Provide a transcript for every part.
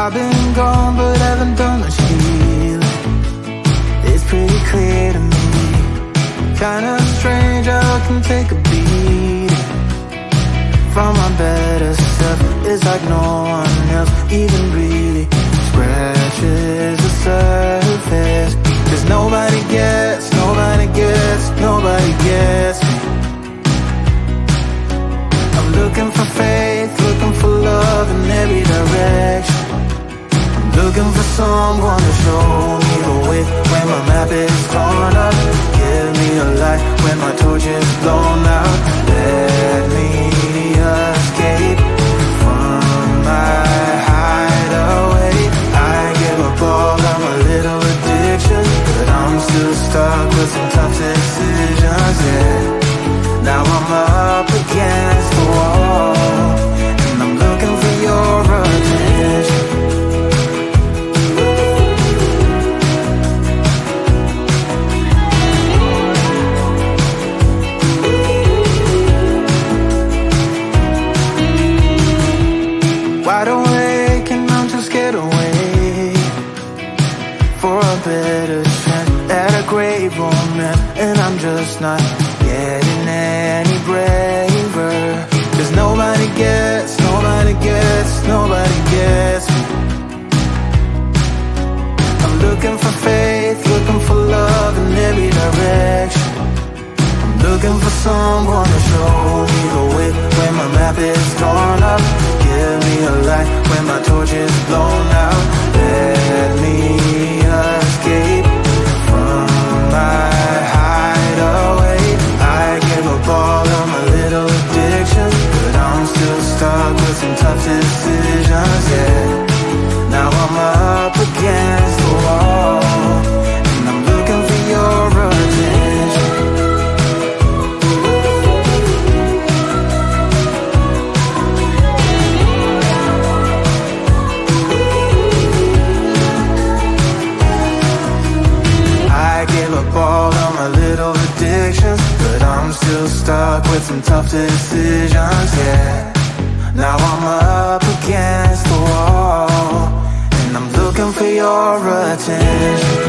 I've been gone but haven't done much healing. It's pretty clear to me, kinda strange how I can take a beating from my better self. It's like no one else even really scratches the surface. Cause nobody gets, nobody gets, nobody gets me. I'm looking for faith, looking for love in every direction. I'm looking for someone to show me the way when my map is torn up. Give me a light when my torch is blown out. Let me escape from my hideaway. I give up all of my little addictions, but I'm still stuck with some tough decisions, yeah. Now I'm up against the wall, and I'm looking for your attention. Wide awake and I'm too scared away for a better chance at a great romance, and I'm just not getting any braver. Cause nobody gets, nobody gets, nobody gets me. I'm looking for faith, looking for love in every direction. I'm looking for someone to show me the way when my map is torn up. Give me a light when my torch is blown out. Let me escape from my hideaway. I give up all of my little addictions, but I'm still stuck with some tough decisions, yeah. Now I'm up against the wall, and I'm looking for your attention. I give up all of my little addictions, but I'm still stuck with some tough decisions, yeah. Now I'm up against the wall, and I'm looking for your attention.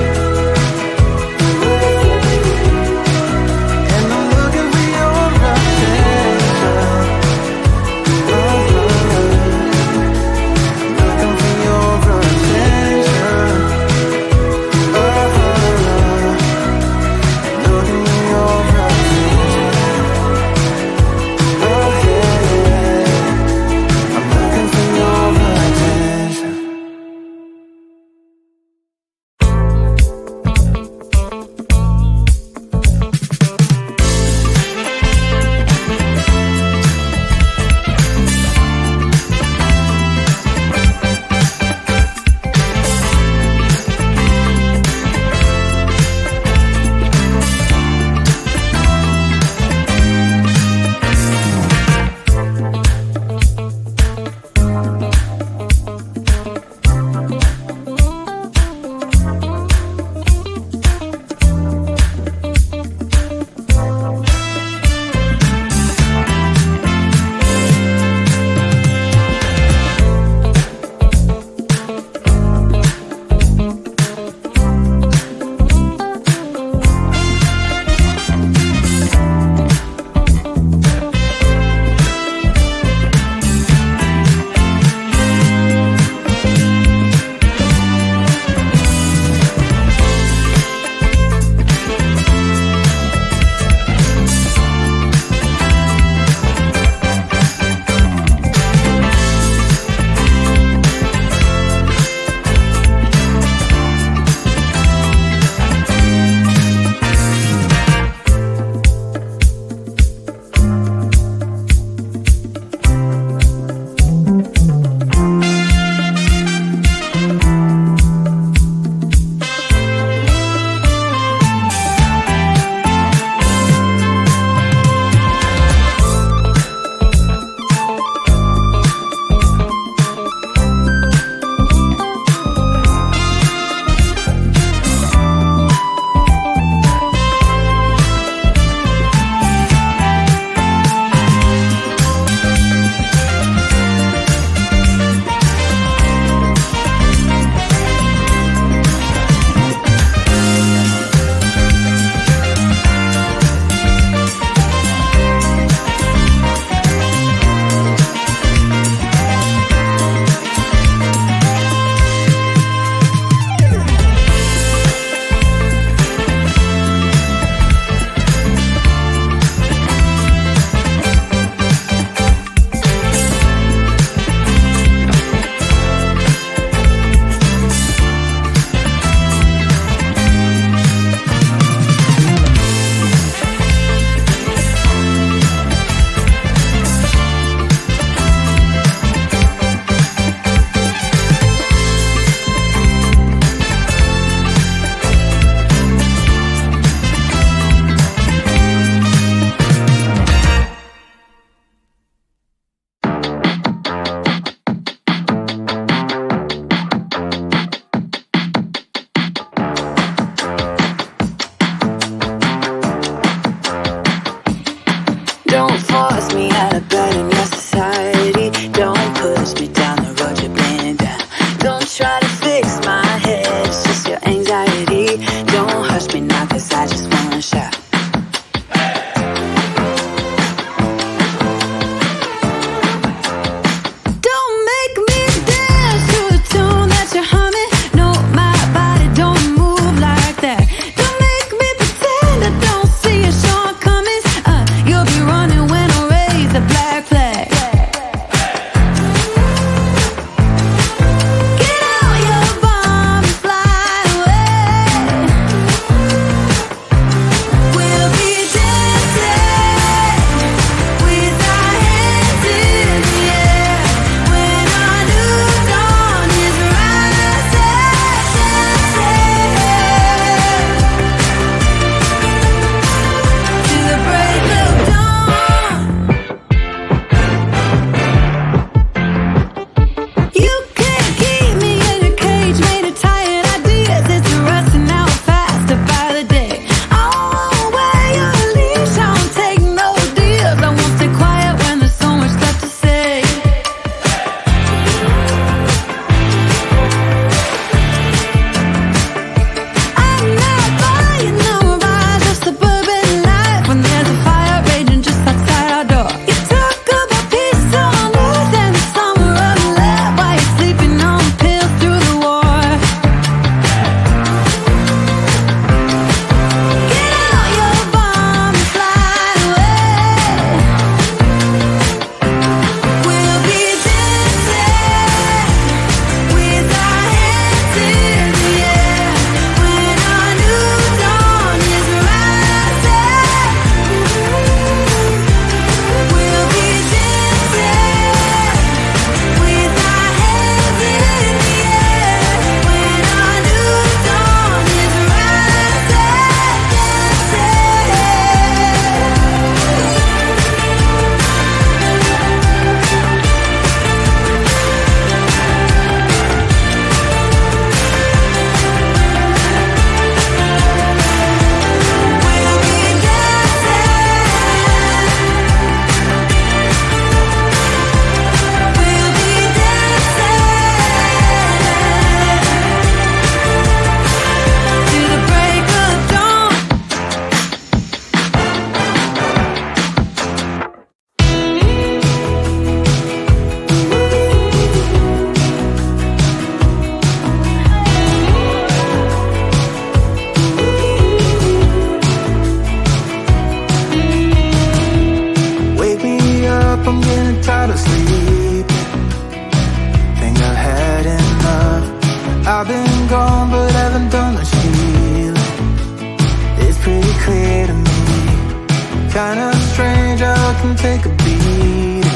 Kinda strange how I can take a beat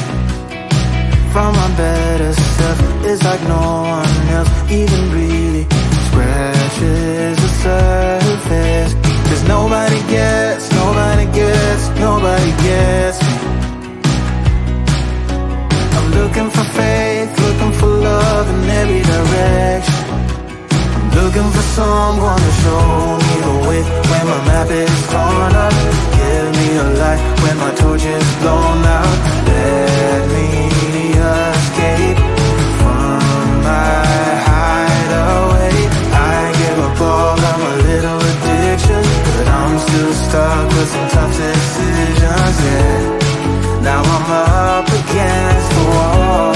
from my better self. It's like no one else even really scratches the surface. 'Cause nobody gets me. I'm looking for faith, looking for love in every direction. I'm looking for someone to show me the way when my map is torn up. Give me a light when my torch is blown out. Let me escape from my hideaway. I give up all of my little addictions, but I'm still stuck with some tough decisions, yeah. Now I'm up against the wall,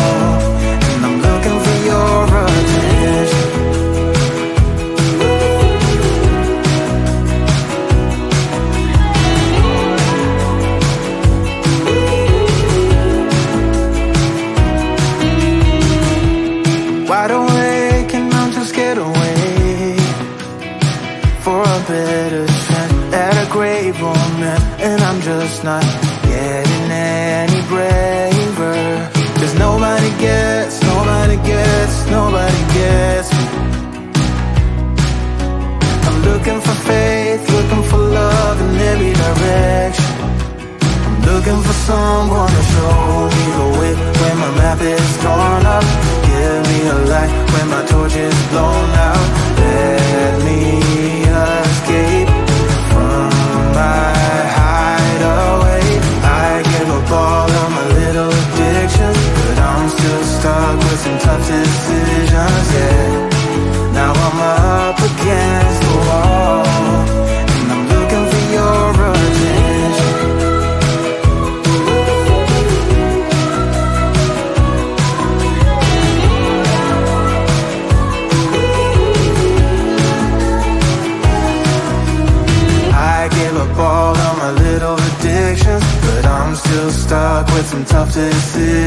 and I'm looking for your attention. Wide awake and I'm just scared away for a better chance at a great romance, and I'm just not getting any braver. 'Cause nobody gets me. I'm looking for faith, looking for love in every direction. I'm looking for someone to show me the way when my map is torn up. Give me a light when my torch is blown out. Let me escape from my hideaway. I give up all of my little addictions, but I'm still stuck with some tough decisions, yeah. Now I'm up against the wall, and I'm looking for your attention. I give up all of my little addictions, but I'm still stuck with some tough decisions.